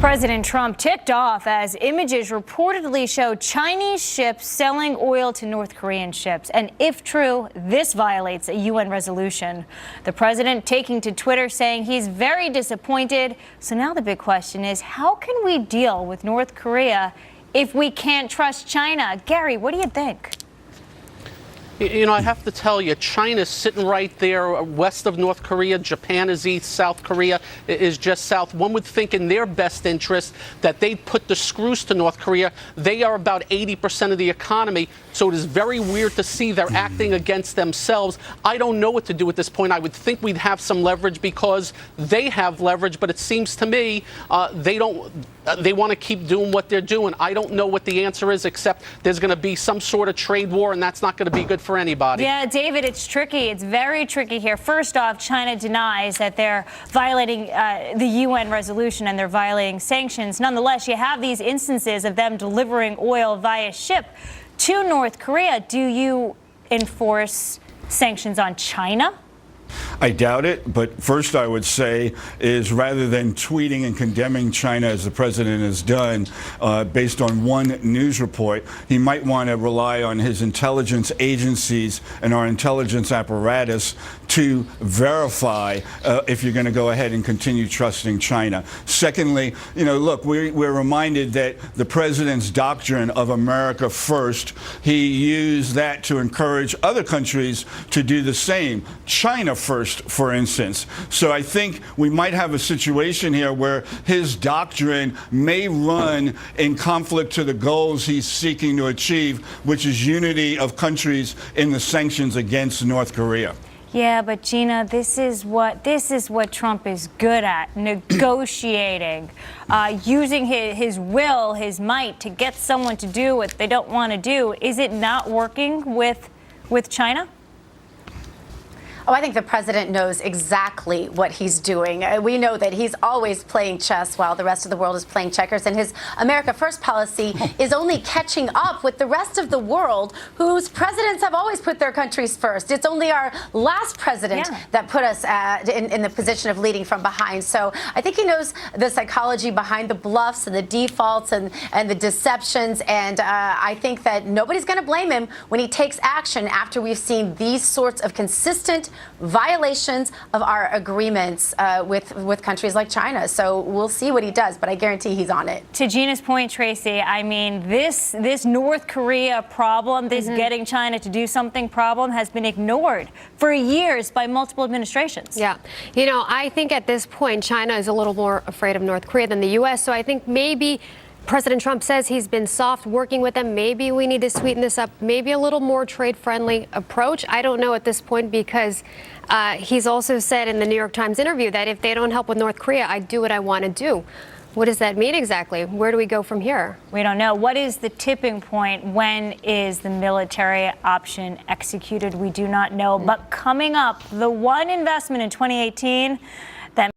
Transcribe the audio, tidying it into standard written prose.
President Trump ticked off as images reportedly show Chinese ships selling oil to North Korean ships. And if true, this violates a UN resolution. The president taking to Twitter saying he's very disappointed. So now the big question is, how can we deal with North Korea if we can't trust China? Gary, what do you think? You know, I have to tell you, China's sitting right there west of North Korea. Japan is east. South Korea is just south. One would think in their best interest that they'd put the screws to North Korea. They are about 80% of the economy, so it is very weird to see they're acting against themselves. I don't know what to do at this point. I would think we'd have some leverage because they have leverage, but it seems to me they don't. They want to keep doing what they're doing. I don't know what the answer is, except there's going to be some sort of trade war, and that's not going to be good for anybody. Yeah, David, it's tricky. It's very tricky here. First off, China denies that they're violating the UN resolution and they're violating sanctions. Nonetheless, you have these instances of them delivering oil via ship to North Korea. Do you enforce sanctions on China? I doubt it, but first I would say is rather than tweeting and condemning China as the president has done based on one news report, he might want to rely on his intelligence agencies and our intelligence apparatus to verify if you're going to go ahead and continue trusting China. Secondly, you know, look, we're reminded that the president's doctrine of America first, he used that to encourage other countries to do the same. China first, for instance. So I think we might have a situation here where his doctrine may run in conflict to the goals he's seeking to achieve, which is unity of countries in the sanctions against North Korea. Yeah, but Gina, this is what Trump is good at: negotiating, using his will, his might to get someone to do what they don't want to do. Is it not working with China? Oh, I think the president knows exactly what he's doing. We know that he's always playing chess while the rest of the world is playing checkers, and his America First policy is only catching up with the rest of the world, whose presidents have always put their countries first. It's only our last president that put us in the position of leading from behind. So I think he knows the psychology behind the bluffs and the defaults and the deceptions, and I think that nobody's going to blame him when he takes action after we've seen these sorts of consistent violations of our agreements with countries like China. So we'll see what he does, but I guarantee he's on it. To Gina's point, Tracy, I mean, this North Korea problem, this getting China to do something problem, has been ignored for years by multiple administrations. Yeah. You know, I think at this point, China is a little more afraid of North Korea than the U.S., so I think maybe President Trump says he's been soft working with them. Maybe we need to sweeten this up, maybe a little more trade-friendly approach. I don't know at this point, because he's also said in the New York Times interview that if they don't help with North Korea, I do what I want to do. What does that mean exactly? Where do we go from here? We don't know. What is the tipping point? When is the military option executed? We do not know. But coming up, the one investment in 2018